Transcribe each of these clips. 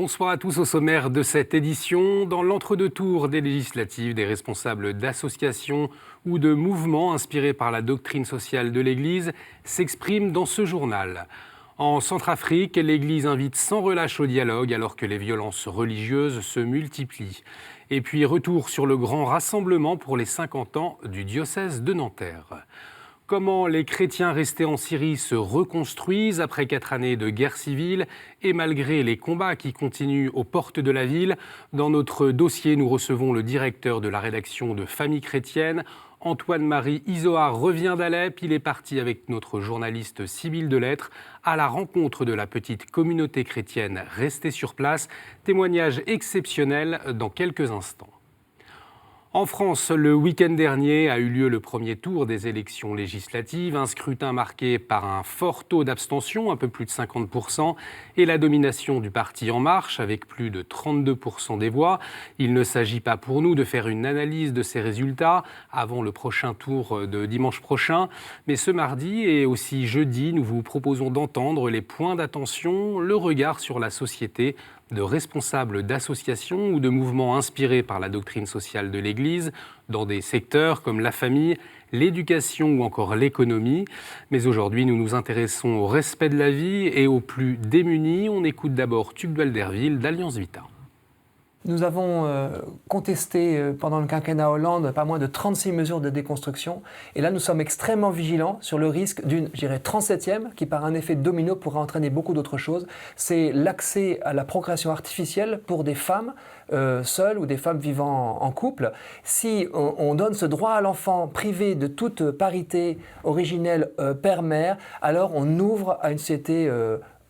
bonsoir à tous. Au sommaire de cette édition, dans l'entre-deux-tours des législatives, des responsables d'associations ou de mouvements inspirés par la doctrine sociale de l'Église s'expriment dans ce journal. En Centrafrique, l'Église invite sans relâche au dialogue alors que les violences religieuses se multiplient. Et puis retour sur le grand rassemblement pour les 50 ans du diocèse de Nanterre. Comment les chrétiens restés en Syrie se reconstruisent après 4 années de guerre civile et malgré les combats qui continuent aux portes de la ville. Dans notre dossier, nous recevons le directeur de la rédaction de Famille chrétienne. Antoine-Marie Izoard revient d'Alep. Il est parti avec notre journaliste Sybille Delettre à la rencontre de la petite communauté chrétienne restée sur place. Témoignage exceptionnel dans quelques instants. En France, le week-end dernier a eu lieu le premier tour des élections législatives, un scrutin marqué par un fort taux d'abstention, un peu plus de 50%, et la domination du parti En Marche, avec plus de 32% des voix. Il ne s'agit pas pour nous de faire une analyse de ces résultats avant le prochain tour de dimanche prochain, mais ce mardi et aussi jeudi, nous vous proposons d'entendre les points d'attention, le regard sur la société, de responsables d'associations ou de mouvements inspirés par la doctrine sociale de l'Église dans des secteurs comme la famille, l'éducation ou encore l'économie. Mais aujourd'hui, nous nous intéressons au respect de la vie et aux plus démunis. On écoute d'abord Tugdual Derville d'Alliance Vita. Nous avons contesté pendant le quinquennat Hollande pas moins de 36 mesures de déconstruction. Et là, nous sommes extrêmement vigilants sur le risque d'une, je dirais, 37e, qui par un effet domino pourrait entraîner beaucoup d'autres choses. C'est l'accès à la procréation artificielle pour des femmes seules ou des femmes vivant en couple. Si on donne ce droit à l'enfant privé de toute parité originelle père-mère, alors on ouvre à une société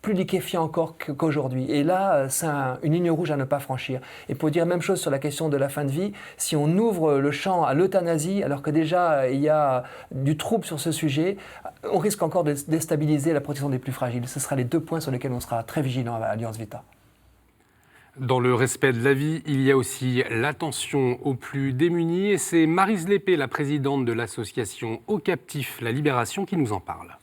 plus liquéfié encore qu'aujourd'hui. Et là, c'est une ligne rouge à ne pas franchir. Et pour dire la même chose sur la question de la fin de vie, si on ouvre le champ à l'euthanasie, alors que déjà il y a du trouble sur ce sujet, on risque encore de déstabiliser la protection des plus fragiles. Ce sera les 2 points sur lesquels on sera très vigilant à Alliance Vita. Dans le respect de la vie, il y a aussi l'attention aux plus démunis. Et c'est Maryse Lépée, la présidente de l'association Aux Captifs, La Libération, qui nous en parle.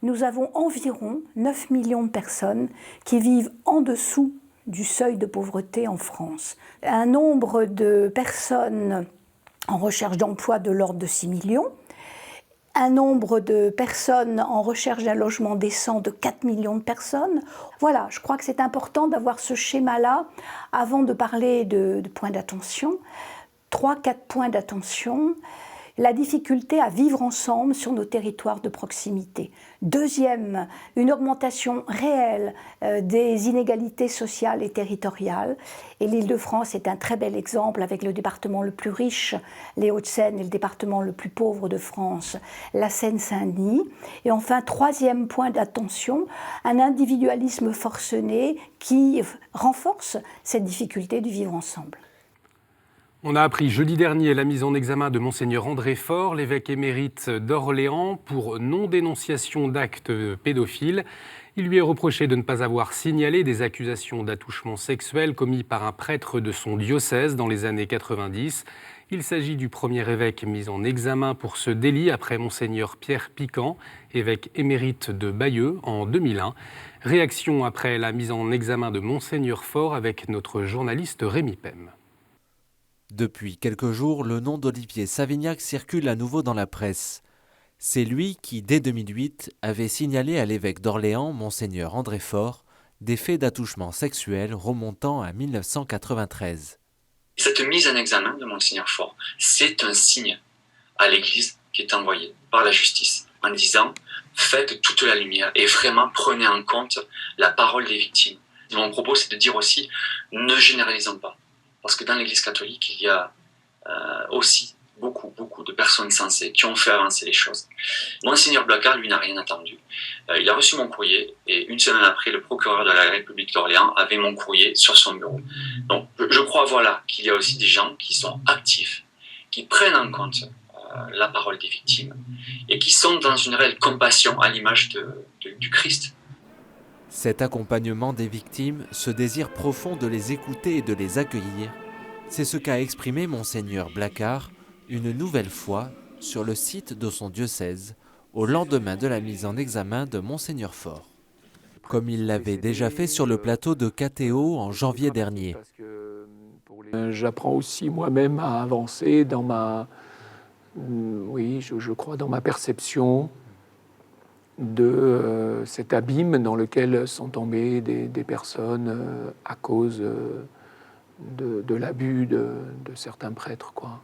Nous avons environ 9 millions de personnes qui vivent en dessous du seuil de pauvreté en France. Un nombre de personnes en recherche d'emploi de l'ordre de 6 millions. Un nombre de personnes en recherche d'un logement décent de 4 millions de personnes. Voilà, je crois que c'est important d'avoir ce schéma-là avant de parler de points d'attention. 3-4 points d'attention. La difficulté à vivre ensemble sur nos territoires de proximité. Deuxième, une augmentation réelle des inégalités sociales et territoriales. Et l'Île-de-France est un très bel exemple avec le département le plus riche, les Hauts-de-Seine, et le département le plus pauvre de France, la Seine-Saint-Denis. Et enfin, troisième point d'attention, un individualisme forcené qui renforce cette difficulté du vivre ensemble. On a appris jeudi dernier la mise en examen de Monseigneur André Faure, l'évêque émérite d'Orléans, pour non-dénonciation d'actes pédophiles. Il lui est reproché de ne pas avoir signalé des accusations d'attouchement sexuel commis par un prêtre de son diocèse dans les années 90. Il s'agit du premier évêque mis en examen pour ce délit après Monseigneur Pierre Piquant, évêque émérite de Bayeux en 2001. Réaction après la mise en examen de Monseigneur Faure avec notre journaliste Rémi Pem. Depuis quelques jours, le nom d'Olivier Savignac circule à nouveau dans la presse. C'est lui qui, dès 2008, avait signalé à l'évêque d'Orléans, Monseigneur André Faure, des faits d'attouchement sexuel remontant à 1993. Cette mise en examen de Monseigneur Faure, c'est un signe à l'Église qui est envoyé par la justice en disant « faites toute la lumière et vraiment prenez en compte la parole des victimes ». Mon propos, c'est de dire aussi « ne généralisons pas ». Parce que dans l'Église catholique, il y a aussi beaucoup de personnes sensées qui ont fait avancer les choses. Monseigneur Blacard, lui, n'a rien attendu. Il a reçu mon courrier et une semaine après, le procureur de la République d'Orléans avait mon courrier sur son bureau. Donc, je crois qu'il y a aussi des gens qui sont actifs, qui prennent en compte la parole des victimes et qui sont dans une réelle compassion à l'image du Christ. Cet accompagnement des victimes, ce désir profond de les écouter et de les accueillir, c'est ce qu'a exprimé Monseigneur Blacard une nouvelle fois sur le site de son diocèse au lendemain de la mise en examen de Monseigneur Faure. comme il l'avait déjà fait sur le plateau de KTO en janvier dernier. J'apprends aussi moi-même à avancer dans je crois dans ma perception de cet abîme dans lequel sont tombées des personnes à cause de l'abus de certains prêtres, quoi.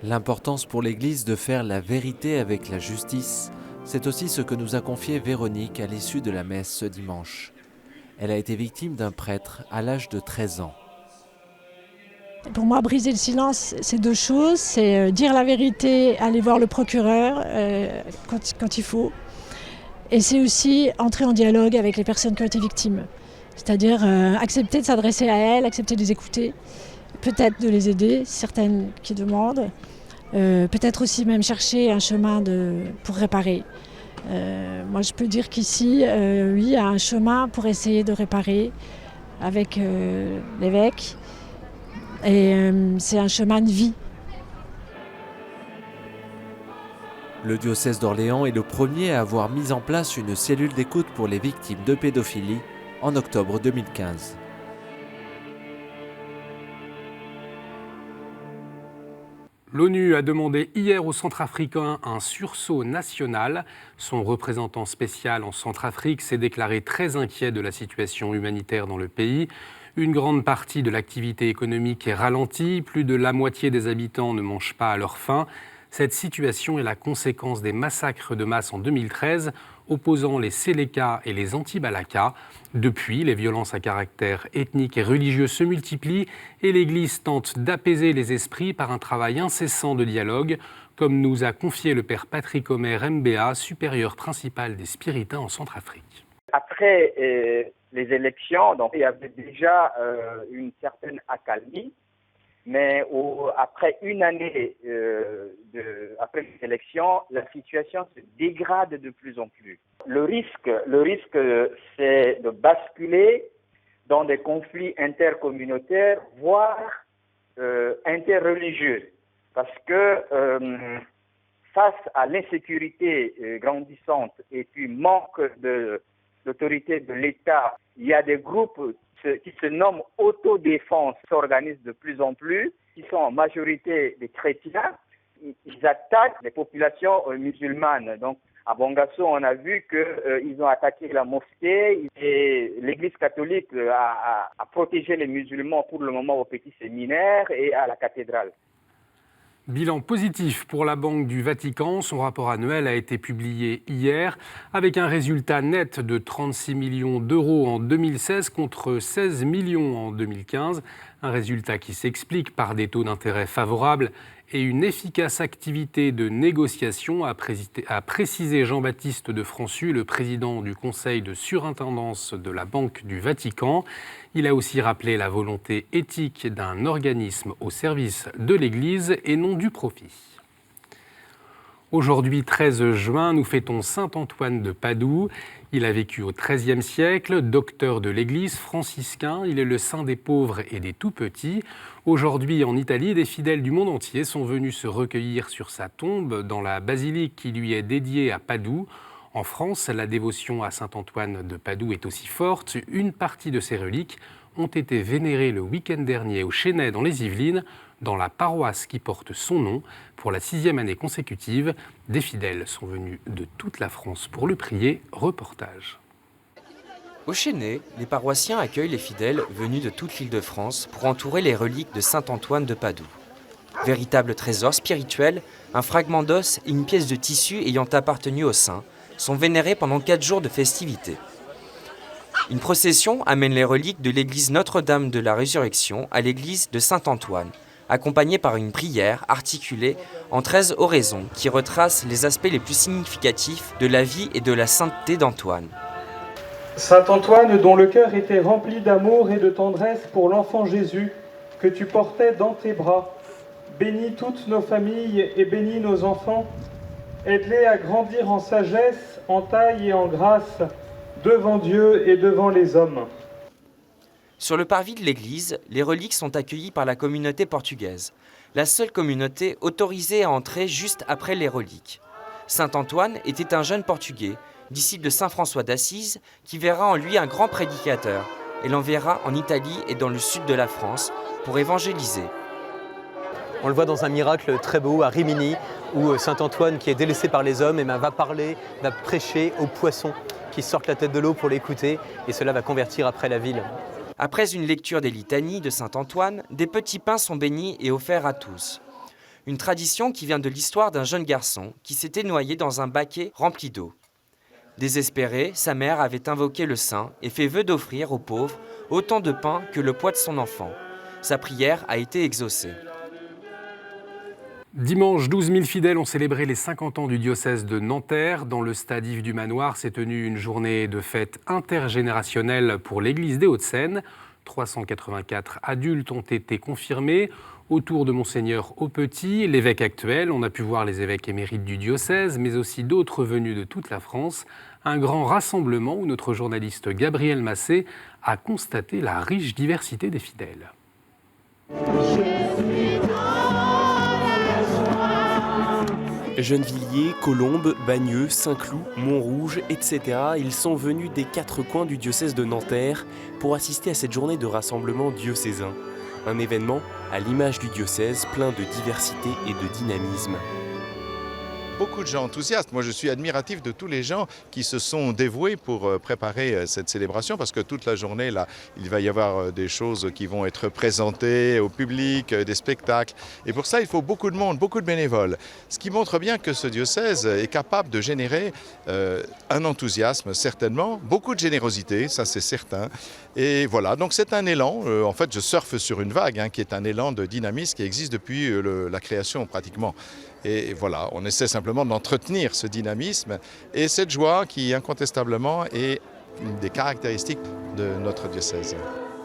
L'importance pour l'Église de faire la vérité avec la justice, c'est aussi ce que nous a confié Véronique à l'issue de la messe ce dimanche. Elle a été victime d'un prêtre à l'âge de 13 ans. Pour moi, briser le silence, c'est deux choses. C'est dire la vérité, aller voir le procureur quand il faut. Et c'est aussi entrer en dialogue avec les personnes qui ont été victimes. C'est-à-dire accepter de s'adresser à elles, accepter de les écouter, peut-être de les aider, certaines qui demandent. Peut-être aussi même chercher un chemin pour réparer. Moi, je peux dire qu'ici, oui, il y a un chemin pour essayer de réparer avec l'évêque. Et c'est un chemin de vie. Le diocèse d'Orléans est le premier à avoir mis en place une cellule d'écoute pour les victimes de pédophilie en octobre 2015. L'ONU a demandé hier aux Centrafricains un sursaut national. Son représentant spécial en Centrafrique s'est déclaré très inquiet de la situation humanitaire dans le pays. Une grande partie de l'activité économique est ralentie, plus de la moitié des habitants ne mangent pas à leur faim. Cette situation est la conséquence des massacres de masse en 2013, opposant les Séléka et les Anti-Balaka. Depuis, les violences à caractère ethnique et religieux se multiplient et l'Église tente d'apaiser les esprits par un travail incessant de dialogue, comme nous a confié le père Patrick Omer Mbea, supérieur principal des Spiritains en Centrafrique. Après les élections, donc, il y avait déjà une certaine accalmie, mais après une année après les élections, la situation se dégrade de plus en plus. Le risque, c'est de basculer dans des conflits intercommunautaires, voire interreligieux, parce que face à l'insécurité grandissante et puis manque d'autorité de l'État, il y a des groupes qui se nomment autodéfense, qui s'organisent de plus en plus, qui sont en majorité des chrétiens. Ils attaquent les populations musulmanes. Donc, à Bangasso, on a vu qu'ils ont attaqué la mosquée et l'Église catholique a protégé les musulmans pour le moment au petit séminaire et à la cathédrale. Bilan positif pour la Banque du Vatican. Son rapport annuel a été publié hier avec un résultat net de 36 millions d'euros en 2016 contre 16 millions en 2015. Un résultat qui s'explique par des taux d'intérêt favorables et une efficace activité de négociation, a précisé Jean-Baptiste de Françu, le président du conseil de surintendance de la Banque du Vatican. Il a aussi rappelé la volonté éthique d'un organisme au service de l'Église et non du profit. Aujourd'hui, 13 juin, nous fêtons saint Antoine de Padoue. Il a vécu au XIIIe siècle, docteur de l'Église, franciscain. Il est le saint des pauvres et des tout-petits. Aujourd'hui, en Italie, des fidèles du monde entier sont venus se recueillir sur sa tombe dans la basilique qui lui est dédiée à Padoue. En France, la dévotion à saint Antoine de Padoue est aussi forte. Une partie de ses reliques ont été vénérées le week-end dernier au Chesnay dans les Yvelines, dans la paroisse qui porte son nom. Pour la 6e année consécutive, des fidèles sont venus de toute la France pour le prier. Reportage. Au Chesnay, les paroissiens accueillent les fidèles venus de toute l'Île-de-France pour entourer les reliques de saint Antoine de Padoue. Véritable trésor spirituel, un fragment d'os et une pièce de tissu ayant appartenu au saint sont vénérés pendant 4 jours de festivités. Une procession amène les reliques de l'église Notre-Dame de la Résurrection à l'église de Saint-Antoine, accompagnée par une prière articulée en 13 oraisons qui retracent les aspects les plus significatifs de la vie et de la sainteté d'Antoine. Saint Antoine, dont le cœur était rempli d'amour et de tendresse pour l'enfant Jésus, que tu portais dans tes bras, bénis toutes nos familles et bénis nos enfants, aide-les à grandir en sagesse, en taille et en grâce, devant Dieu et devant les hommes. Sur le parvis de l'église, les reliques sont accueillies par la communauté portugaise, la seule communauté autorisée à entrer juste après les reliques. Saint Antoine était un jeune portugais, disciple de saint François d'Assise, qui verra en lui un grand prédicateur et l'enverra en Italie et dans le sud de la France pour évangéliser. On le voit dans un miracle très beau à Rimini, où saint Antoine, qui est délaissé par les hommes, va parler, va prêcher aux poissons qui sortent la tête de l'eau pour l'écouter, et cela va convertir après la ville. Après une lecture des litanies de saint Antoine, des petits pains sont bénis et offerts à tous. Une tradition qui vient de l'histoire d'un jeune garçon qui s'était noyé dans un baquet rempli d'eau. Désespéré, sa mère avait invoqué le saint et fait vœu d'offrir aux pauvres autant de pain que le poids de son enfant. Sa prière a été exaucée. Dimanche, 12 000 fidèles ont célébré les 50 ans du diocèse de Nanterre. Dans le stade Yves du Manoir s'est tenue une journée de fête intergénérationnelle pour l'église des Hauts-de-Seine. 384 adultes ont été confirmés. Autour de Monseigneur Aupetit, l'évêque actuel, on a pu voir les évêques émérites du diocèse, mais aussi d'autres venus de toute la France. Un grand rassemblement où notre journaliste Gabriel Massé a constaté la riche diversité des fidèles. Gennevilliers, Colombes, Bagneux, Saint-Cloud, Montrouge, etc. Ils sont venus des 4 coins du diocèse de Nanterre pour assister à cette journée de rassemblement diocésain. Un événement à l'image du diocèse, plein de diversité et de dynamisme. Beaucoup de gens enthousiastes. Moi, je suis admiratif de tous les gens qui se sont dévoués pour préparer cette célébration parce que toute la journée, là, il va y avoir des choses qui vont être présentées au public, des spectacles. Et pour ça, il faut beaucoup de monde, beaucoup de bénévoles. Ce qui montre bien que ce diocèse est capable de générer un enthousiasme, certainement, beaucoup de générosité, ça c'est certain. Et voilà, donc c'est un élan. En fait, je surfe sur une vague qui est un élan de dynamisme qui existe depuis la création pratiquement. Et voilà, on essaie simplement d'entretenir ce dynamisme et cette joie qui incontestablement est une des caractéristiques de notre diocèse.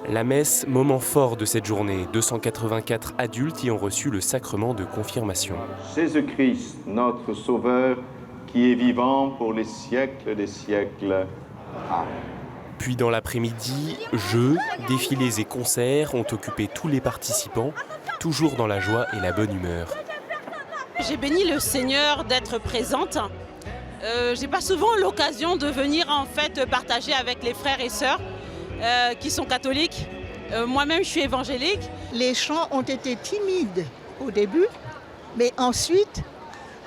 La messe, moment fort de cette journée. 284 adultes y ont reçu le sacrement de confirmation. Jésus-Christ, notre Sauveur, qui est vivant pour les siècles des siècles. Amen. Puis dans l'après-midi, jeux, défilés et concerts ont occupé tous les participants, toujours dans la joie et la bonne humeur. J'ai béni le Seigneur d'être présente. J'ai pas souvent l'occasion de venir en fait partager avec les frères et sœurs qui sont catholiques. Moi-même, je suis évangélique. Les chants ont été timides au début, mais ensuite,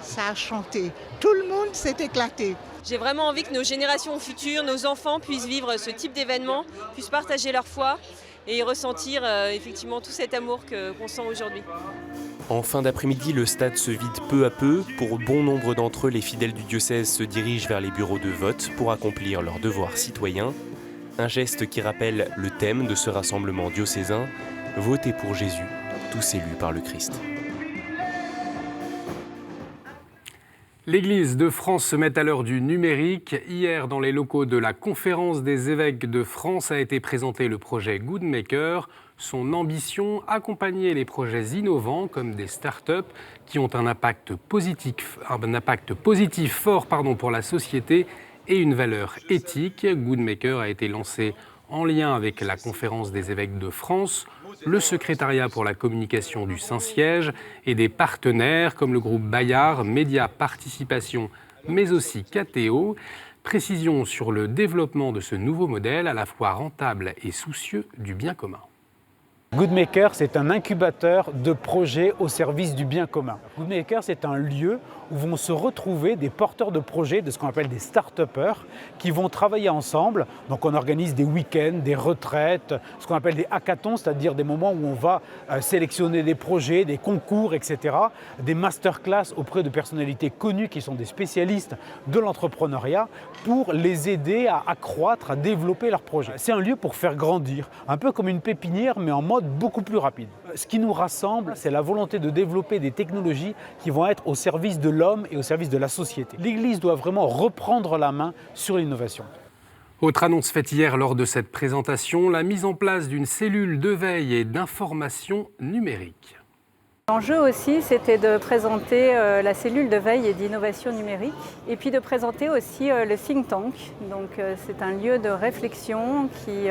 ça a chanté. Tout le monde s'est éclaté. J'ai vraiment envie que nos générations futures, nos enfants puissent vivre ce type d'événement, puissent partager leur foi et ressentir effectivement tout cet amour qu'on sent aujourd'hui. En fin d'après-midi, le stade se vide peu à peu. Pour bon nombre d'entre eux, les fidèles du diocèse se dirigent vers les bureaux de vote pour accomplir leur devoir citoyen. Un geste qui rappelle le thème de ce rassemblement diocésain, voter pour Jésus, tous élus par le Christ. L'Église de France se met à l'heure du numérique. Hier, dans les locaux de la Conférence des évêques de France, a été présenté le projet Goodmaker. Son ambition, accompagner les projets innovants comme des start-up qui ont un impact positif fort pour la société et une valeur éthique. Goodmaker a été lancé en lien avec la Conférence des évêques de France, le secrétariat pour la communication du Saint-Siège et des partenaires comme le groupe Bayard, Média Participation, mais aussi KTO. Précision sur le développement de ce nouveau modèle à la fois rentable et soucieux du bien commun. Goodmaker, c'est un incubateur de projets au service du bien commun. Goodmaker, c'est un lieu où vont se retrouver des porteurs de projets, de ce qu'on appelle des start-upers, qui vont travailler ensemble. Donc on organise des week-ends, des retraites, ce qu'on appelle des hackathons, c'est-à-dire des moments où on va sélectionner des projets, des concours, etc. Des masterclass auprès de personnalités connues qui sont des spécialistes de l'entrepreneuriat pour les aider à accroître, à développer leurs projets. C'est un lieu pour faire grandir, un peu comme une pépinière, mais en mode beaucoup plus rapide. Ce qui nous rassemble, c'est la volonté de développer des technologies qui vont être au service de l'homme et au service de la société. L'Église doit vraiment reprendre la main sur l'innovation. Autre annonce faite hier lors de cette présentation, la mise en place d'une cellule de veille et d'information numérique. L'enjeu aussi, c'était de présenter la cellule de veille et d'innovation numérique et puis de présenter aussi le think tank. Donc c'est un lieu de réflexion qui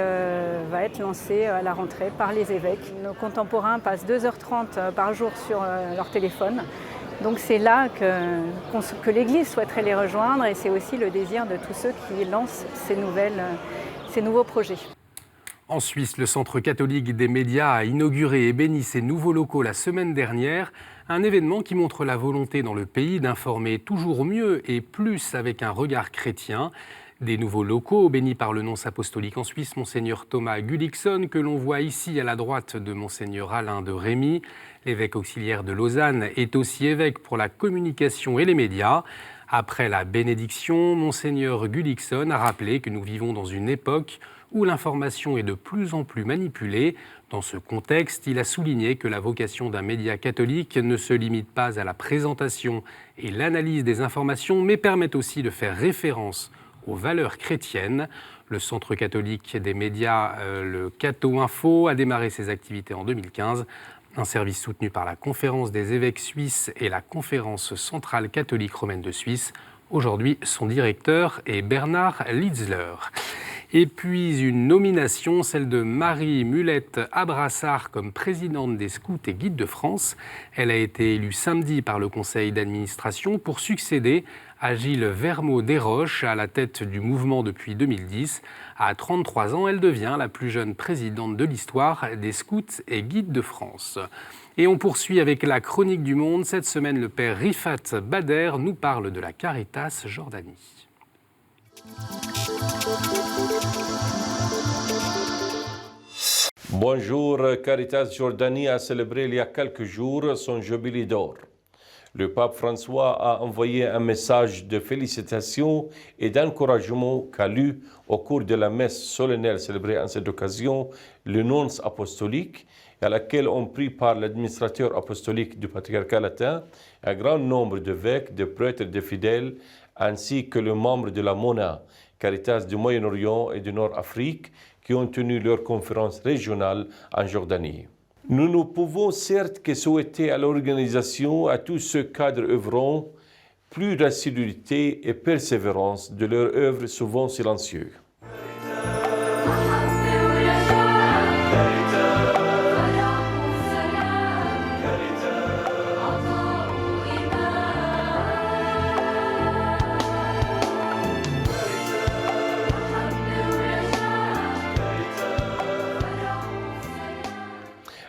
va être lancé à la rentrée par les évêques. Nos contemporains passent 2h30 par jour sur leur téléphone Donc c'est là que l'Église souhaiterait les rejoindre et c'est aussi le désir de tous ceux qui lancent ces nouveaux projets. En Suisse, le Centre catholique des médias a inauguré et béni ses nouveaux locaux la semaine dernière, un événement qui montre la volonté dans le pays d'informer toujours mieux et plus avec un regard chrétien. Des nouveaux locaux bénis par le nonce apostolique en Suisse, Monseigneur Thomas Gullickson, que l'on voit ici à la droite de Monseigneur Alain de Rémy. L'évêque auxiliaire de Lausanne est aussi évêque pour la communication et les médias. Après la bénédiction, Monseigneur Gullickson a rappelé que nous vivons dans une époque où l'information est de plus en plus manipulée. Dans ce contexte, il a souligné que la vocation d'un média catholique ne se limite pas à la présentation et l'analyse des informations, mais permet aussi de faire référence aux valeurs chrétiennes. Le Centre catholique des médias, le Catho Info, a démarré ses activités en 2015, un service soutenu par la Conférence des évêques suisses et la Conférence centrale catholique romaine de Suisse. Aujourd'hui, son directeur est Bernard Litzler. Et puis une nomination, celle de Marie Mulette Abrassard comme présidente des Scouts et Guides de France. Elle a été élue samedi par le conseil d'administration pour succéder à Gilles Vermeau-Desroches à la tête du mouvement depuis 2010. À 33 ans, elle devient la plus jeune présidente de l'histoire des Scouts et Guides de France. Et on poursuit avec la chronique du monde. Cette semaine, le père Rifat Bader nous parle de la Caritas Jordanie. Bonjour, Caritas Jordanie a célébré il y a quelques jours son jubilé d'or. Le pape François a envoyé un message de félicitations et d'encouragement qu'a lu au cours de la messe solennelle célébrée en cette occasion le nonce apostolique, à laquelle ont pris part l'administrateur apostolique du patriarcat latin, un grand nombre d'évêques, de prêtres, de fidèles, ainsi que les membres de la MONA, Caritas du Moyen-Orient et du Nord-Afrique, qui ont tenu leur conférence régionale en Jordanie. Nous ne pouvons certes que souhaiter à l'organisation, à tous ceux cadres œuvrant, plus d'assiduité et persévérance de leur œuvre souvent silencieuse.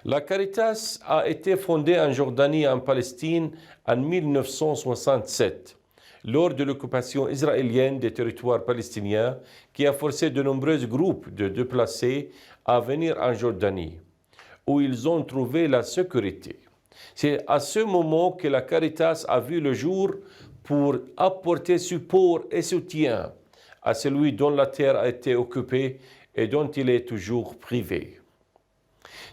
La Caritas a été fondée en Jordanie et en Palestine en 1967, lors de l'occupation israélienne des territoires palestiniens qui a forcé de nombreux groupes de déplacés à venir en Jordanie, où ils ont trouvé la sécurité. C'est à ce moment que la Caritas a vu le jour pour apporter support et soutien à celui dont la terre a été occupée et dont il est toujours privé.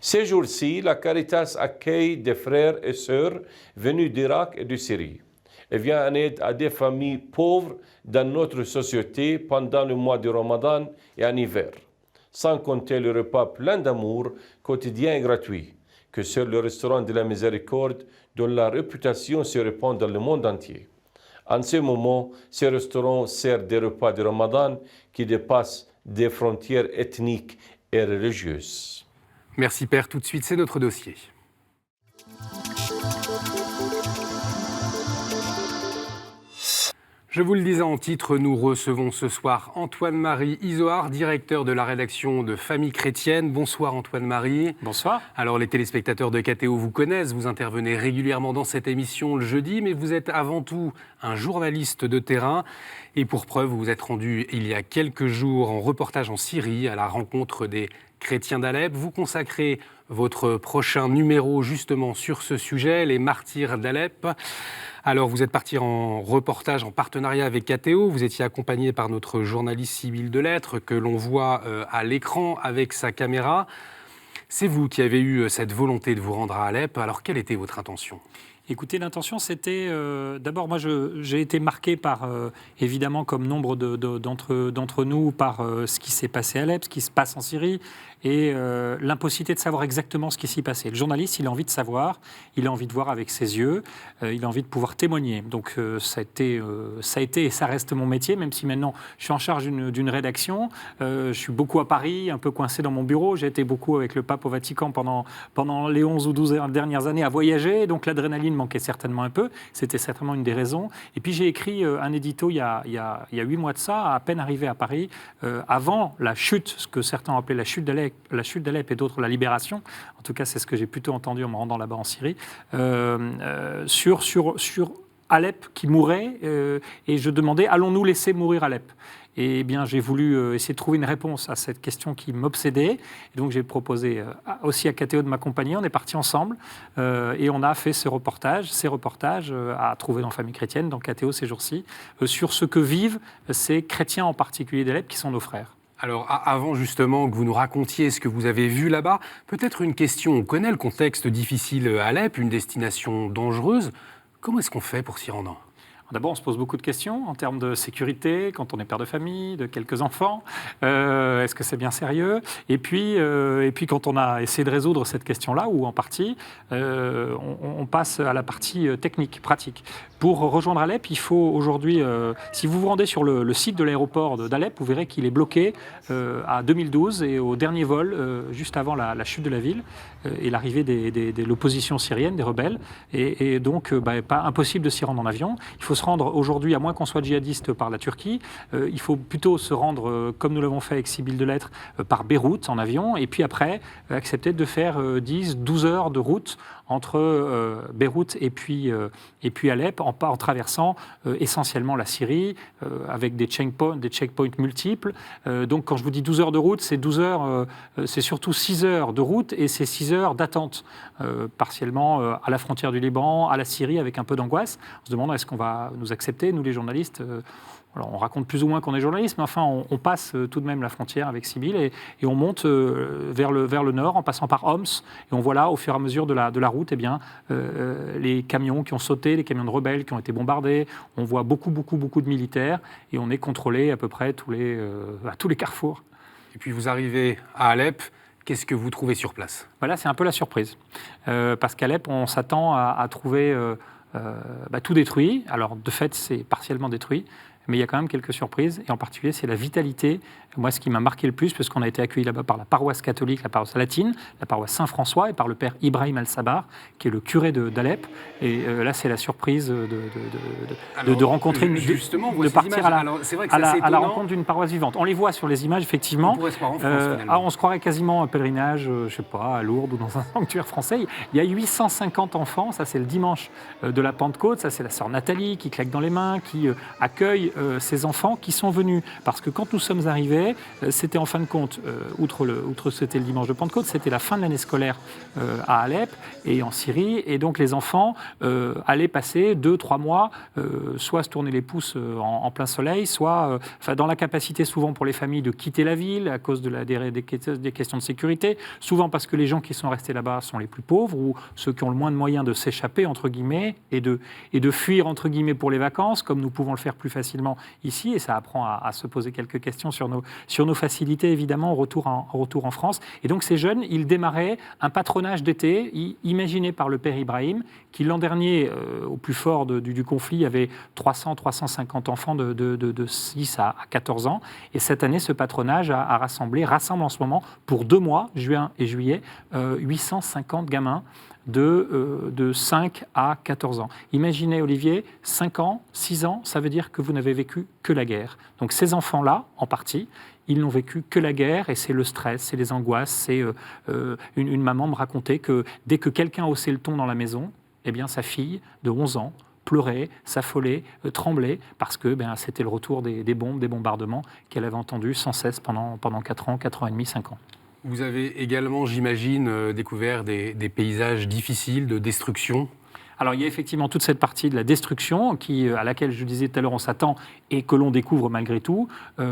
Ces jours-ci, la Caritas accueille des frères et sœurs venus d'Irak et de Syrie et vient en aide à des familles pauvres dans notre société pendant le mois de Ramadan et en hiver, sans compter le repas plein d'amour, quotidien et gratuit, que seul le restaurant de la Miséricorde, dont la réputation se répand dans le monde entier. En ce moment, ce restaurant sert des repas de Ramadan qui dépassent des frontières ethniques et religieuses. Merci Père, tout de suite c'est notre dossier. Je vous le disais en titre, nous recevons ce soir Antoine-Marie Izoard, directeur de la rédaction de Famille Chrétienne. Bonsoir Antoine-Marie. Bonsoir. Alors les téléspectateurs de KTO vous connaissent, vous intervenez régulièrement dans cette émission le jeudi, mais vous êtes avant tout un journaliste de terrain. Et pour preuve, vous vous êtes rendu il y a quelques jours en reportage en Syrie à la rencontre des chrétiens d'Alep. Vous consacrez votre prochain numéro justement sur ce sujet, les martyrs d'Alep. Alors, vous êtes parti en reportage en partenariat avec KTO. Vous étiez accompagné par notre journaliste Sybille Delettre, que l'on voit à l'écran avec sa caméra. C'est vous qui avez eu cette volonté de vous rendre à Alep. Alors, quelle était votre intention ? Écoutez, l'intention, c'était... d'abord, moi, j'ai été marqué par, évidemment, comme nombre d'entre nous, par ce qui s'est passé à Alep, ce qui se passe en Syrie, et l'impossibilité de savoir exactement ce qui s'y passait. Le journaliste, il a envie de savoir, il a envie de voir avec ses yeux, il a envie de pouvoir témoigner. Donc ça a été et ça reste mon métier, même si maintenant je suis en charge d'une rédaction. Je suis beaucoup à Paris, un peu coincé dans mon bureau. J'ai été beaucoup avec le pape au Vatican pendant les 11 ou 12 dernières années à voyager, donc l'adrénaline manquait certainement un peu. C'était certainement une des raisons. Et puis j'ai écrit un édito il y a 8 mois de ça, à peine arrivé à Paris, avant la chute, ce que certains ont appelé la chute d'Alep et d'autres la libération. En tout cas, c'est ce que j'ai plutôt entendu en me rendant là-bas en Syrie, sur Alep qui mourait, et je demandais, allons-nous laisser mourir Alep ? Et bien, j'ai voulu essayer de trouver une réponse à cette question qui m'obsédait. Et donc, j'ai proposé aussi à KTO de m'accompagner. On est partis ensemble et on a fait ces reportages à trouver dans Famille chrétienne, dans KTO ces jours-ci, sur ce que vivent ces chrétiens en particulier d'Alep, qui sont nos frères. Alors, avant justement que vous nous racontiez ce que vous avez vu là-bas, peut-être une question. On connaît le contexte difficile à Alep, une destination dangereuse. Comment est-ce qu'on fait pour s'y rendre ? D'abord, on se pose beaucoup de questions en termes de sécurité, quand on est père de famille, de quelques enfants. Est-ce que c'est bien sérieux ? Et puis, quand on a essayé de résoudre cette question-là, ou en partie, on passe à la partie technique, pratique. Pour rejoindre Alep, il faut aujourd'hui, si vous vous rendez sur le site de l'aéroport d'Alep, vous verrez qu'il est bloqué à 2012 et au dernier vol, juste avant la chute de la ville et l'arrivée de l'opposition syrienne, des rebelles. Et donc, pas impossible de s'y rendre en avion. Il faut se rendre aujourd'hui, à moins qu'on soit djihadiste, par la Turquie. Il faut plutôt se rendre, comme nous l'avons fait avec Sibylle Delettre, par Beyrouth en avion. Et puis après, accepter de faire 10-12 heures de route entre Beyrouth et puis Alep, en traversant essentiellement la Syrie, avec des checkpoints multiples. Donc quand je vous dis 12 heures de route, c'est 12 heures, c'est surtout 6 heures de route et c'est 6 heures d'attente, partiellement à la frontière du Liban, à la Syrie, avec un peu d'angoisse. On se demande, est-ce qu'on va nous accepter, nous les journalistes ? Alors, on raconte plus ou moins qu'on est journaliste, mais enfin, on passe tout de même la frontière avec Sibylle et on monte vers le nord en passant par Homs. Et on voit là, au fur et à mesure de la route, les camions qui ont sauté, les camions de rebelles qui ont été bombardés. On voit beaucoup de militaires et on est contrôlé à peu près à tous les carrefours. Et puis vous arrivez à Alep. Qu'est-ce que vous trouvez sur place ? Voilà, c'est un peu la surprise. Parce qu'Alep, on s'attend à trouver tout détruit. Alors, de fait, c'est partiellement détruit. Mais il y a quand même quelques surprises, et en particulier, c'est la vitalité. Moi, ce qui m'a marqué le plus, parce qu'on a été accueillis là-bas par la paroisse catholique, la paroisse latine, la paroisse Saint-François, et par le père Ibrahim Al-Sabar, qui est le curé d'Alep. Et là, c'est la surprise de rencontrer, de partir à la rencontre d'une paroisse vivante. On les voit sur les images, effectivement. On pourrait se croire en France, on se croirait quasiment un pèlerinage, à Lourdes ou dans un sanctuaire français. Il y a 850 enfants, ça c'est le dimanche de la Pentecôte, ça c'est la sœur Nathalie qui claque dans les mains, qui accueille ces enfants qui sont venus. Parce que quand nous sommes arrivés, c'était en fin de compte, outre c'était le dimanche de Pentecôte, c'était la fin de l'année scolaire à Alep et en Syrie. Et donc les enfants allaient passer 2-3 mois, soit se tourner les pouces en plein soleil, soit dans la capacité souvent pour les familles de quitter la ville à cause des questions de sécurité, souvent parce que les gens qui sont restés là-bas sont les plus pauvres ou ceux qui ont le moins de moyens de s'échapper, entre guillemets, et de fuir, entre guillemets, pour les vacances, comme nous pouvons le faire plus facilement ici, et ça apprend à se poser quelques questions sur nos facilités, évidemment, au retour en France. Et donc ces jeunes, ils démarraient un patronage d'été imaginé par le père Ibrahim, qui l'an dernier, au plus fort du conflit, avait 300-350 enfants de 6 à 14 ans. Et cette année, ce patronage rassemble en ce moment, pour 2 mois, juin et juillet, 850 gamins de 5 à 14 ans. Imaginez, Olivier, 5 ans, 6 ans, ça veut dire que vous n'avez vécu que la guerre. Donc ces enfants-là, en partie, ils n'ont vécu que la guerre, et c'est le stress, c'est les angoisses. C'est une maman me racontait que dès que quelqu'un haussait le ton dans la maison, eh bien sa fille de 11 ans pleurait, s'affolait, tremblait, parce que c'était le retour des bombes, des bombardements qu'elle avait entendus sans cesse pendant 4 ans, 4 ans et demi, 5 ans. Vous avez également, j'imagine, découvert des paysages difficiles de destruction. Alors il y a effectivement toute cette partie de la destruction à laquelle je disais tout à l'heure on s'attend et que l'on découvre malgré tout. On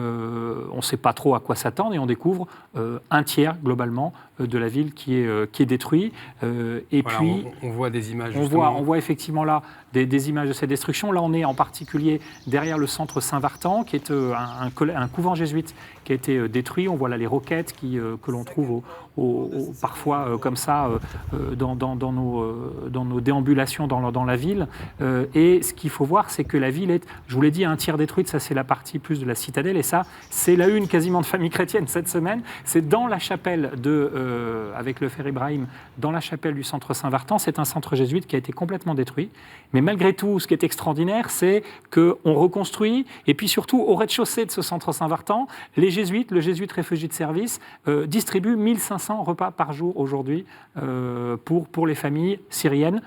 ne sait pas trop à quoi s'attendre et on découvre un tiers globalement de la ville qui est détruit. Et voilà, puis on voit des images. On voit effectivement là des images de cette destruction. Là on est en particulier derrière le centre Saint-Vartan qui est un couvent jésuite qui a été détruit. On voit là les roquettes que l'on trouve parfois comme ça dans nos déambulations dans la ville. Et ce qu'il faut voir, c'est que la ville est, je vous l'ai dit, un tiers détruite. Ça, c'est la partie plus de la citadelle. Et ça, c'est la une quasiment de Famille Chrétienne cette semaine. C'est dans la chapelle avec le frère Ibrahim, dans la chapelle du centre Saint-Vartan. C'est un centre jésuite qui a été complètement détruit. Mais malgré tout, ce qui est extraordinaire, c'est qu'on reconstruit. Et puis surtout, au rez-de-chaussée de ce centre Saint-Vartan, le jésuite réfugié de service, distribue 1500 repas par jour aujourd'hui pour les familles syriennes,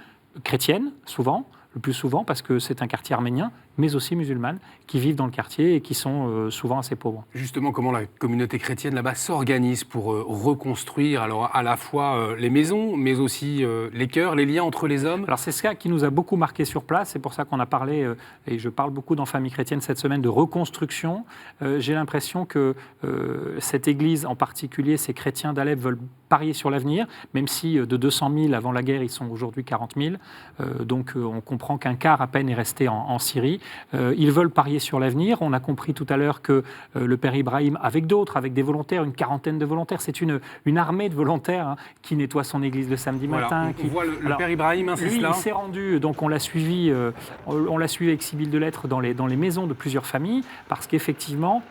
chrétiennes souvent, le plus souvent parce que c'est un quartier arménien, mais aussi musulmanes, qui vivent dans le quartier et qui sont souvent assez pauvres. Justement, comment la communauté chrétienne là-bas s'organise pour reconstruire alors à la fois les maisons, mais aussi les cœurs, les liens entre les hommes? Alors c'est ça qui nous a beaucoup marqué sur place, c'est pour ça qu'on a parlé, et je parle beaucoup dans Famille Chrétienne cette semaine, de reconstruction. J'ai l'impression que cette église en particulier, ces chrétiens d'Alep veulent parier sur l'avenir, même si de 200 000 avant la guerre, ils sont aujourd'hui 40 000. Donc on comprend qu'un quart à peine est resté en Syrie. Ils veulent parier sur l'avenir. On a compris tout à l'heure que le père Ibrahim, avec d'autres, avec des volontaires, une quarantaine de volontaires, c'est une armée de volontaires qui nettoie son église le samedi matin. On voit le père Ibrahim, c'est cela. Il s'est rendu, donc on l'a suivi avec Sybille Delettre dans les maisons de plusieurs familles, parce qu'effectivement,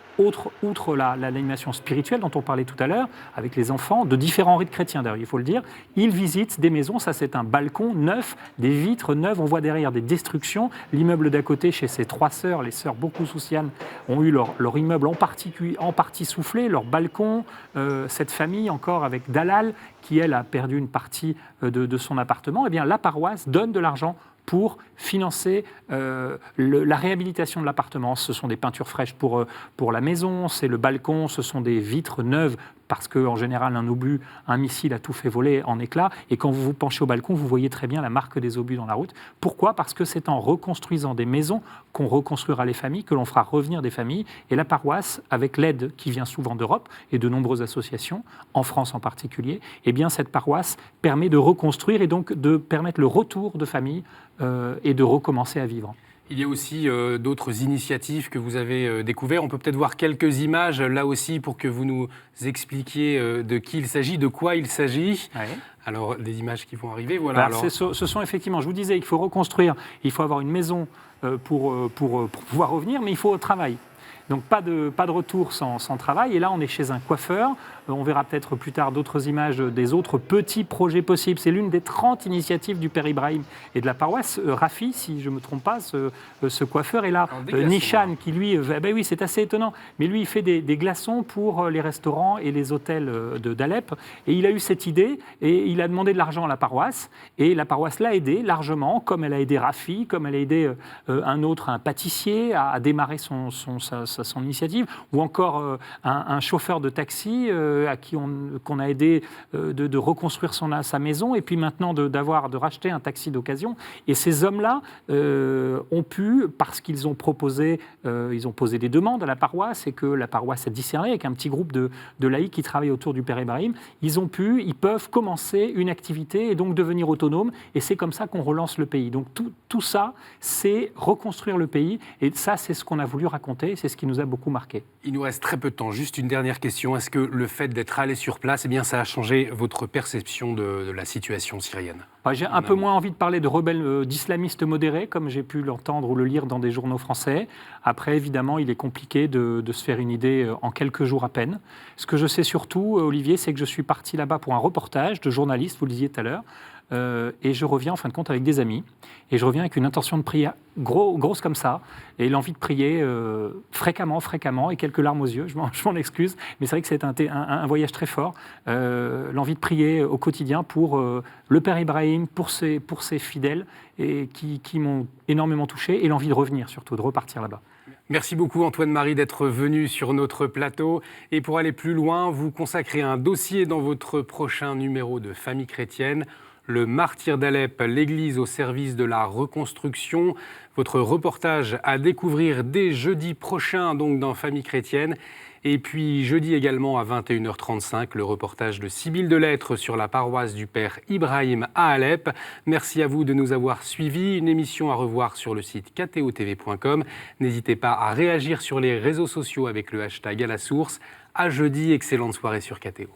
outre l'animation spirituelle dont on parlait tout à l'heure, avec les enfants de différents rites chrétiens d'ailleurs, il faut le dire, ils visitent des maisons, ça c'est un balcon neuf, des vitres neuves, on voit derrière des destructions. L'immeuble d'à côté, chez ses 3 sœurs, les sœurs beaucoup soucianes, ont eu leur immeuble en partie soufflé, leur balcon, cette famille encore avec Dalal, qui elle a perdu une partie de son appartement, eh bien la paroisse donne de l'argent pour financer la réhabilitation de l'appartement. Ce sont des peintures fraîches pour la maison, c'est le balcon, ce sont des vitres neuves, parce qu'en général, un obus, un missile a tout fait voler en éclats. Et quand vous vous penchez au balcon, vous voyez très bien la marque des obus dans la route. Pourquoi ? Parce que c'est en reconstruisant des maisons qu'on reconstruira les familles, que l'on fera revenir des familles. Et la paroisse, avec l'aide qui vient souvent d'Europe et de nombreuses associations, en France en particulier, eh bien cette paroisse permet de reconstruire et donc de permettre le retour de familles et de recommencer à vivre. Il y a aussi d'autres initiatives que vous avez découvertes. On peut peut-être voir quelques images là aussi pour que vous nous expliquiez de qui il s'agit, de quoi il s'agit. Ouais. Alors, des images qui vont arriver, voilà. Alors, ce sont effectivement, je vous disais, il faut reconstruire, il faut avoir une maison pour pouvoir revenir, mais il faut au travail. Donc pas de retour sans travail. Et là, on est chez un coiffeur. On verra peut-être plus tard d'autres images des autres petits projets possibles. C'est l'une des 30 initiatives du père Ibrahim et de la paroisse. Rafi, si je ne me trompe pas, ce coiffeur est là. Nishan, qui lui, ben oui, c'est assez étonnant, mais lui, il fait des glaçons pour les restaurants et les hôtels d'Alep. Et il a eu cette idée et il a demandé de l'argent à la paroisse. Et la paroisse l'a aidé largement, comme elle a aidé Rafi, comme elle a aidé un pâtissier à démarrer son initiative, ou encore un chauffeur de taxi à qui qu'on a aidé de reconstruire sa maison, et puis maintenant de racheter un taxi d'occasion. Et ces hommes-là ont pu, parce qu'ils ont posé des demandes à la paroisse, et que la paroisse a discerné avec un petit groupe de laïcs qui travaillent autour du père Ibrahim, ils peuvent commencer une activité et donc devenir autonomes, et c'est comme ça qu'on relance le pays. Donc tout ça, c'est reconstruire le pays, et ça, c'est ce qu'on a voulu raconter, c'est ce qui nous a beaucoup marqué. Il nous reste très peu de temps. Juste une dernière question. Est-ce que le fait d'être allé sur place, eh bien, ça a changé votre perception de la situation syrienne ? J'ai un peu moins envie de parler de rebelles d'islamistes modérés, comme j'ai pu l'entendre ou le lire dans des journaux français. Après, évidemment, il est compliqué de se faire une idée en quelques jours à peine. Ce que je sais surtout, Olivier, c'est que je suis parti là-bas pour un reportage de journaliste, vous le disiez tout à l'heure, et je reviens en fin de compte avec des amis, et je reviens avec une intention de prière grosse comme ça, et l'envie de prier fréquemment, et quelques larmes aux yeux, je m'en excuse, mais c'est vrai que c'est un voyage très fort, l'envie de prier au quotidien pour le père Ibrahim, pour ses fidèles, et qui m'ont énormément touché, et l'envie de revenir surtout, de repartir là-bas. Merci beaucoup Antoine-Marie d'être venu sur notre plateau. Et pour aller plus loin, vous consacrez un dossier dans votre prochain numéro de Famille chrétienne, Le martyr d'Alep, l'église au service de la reconstruction. Votre reportage à découvrir dès jeudi prochain, donc dans Famille chrétienne. Et puis jeudi également à 21h35, le reportage de Sibylle Delettre sur la paroisse du Père Ibrahim à Alep. Merci à vous de nous avoir suivis. Une émission à revoir sur le site ktotv.com. N'hésitez pas à réagir sur les réseaux sociaux avec le hashtag à la source. À jeudi, excellente soirée sur KTO.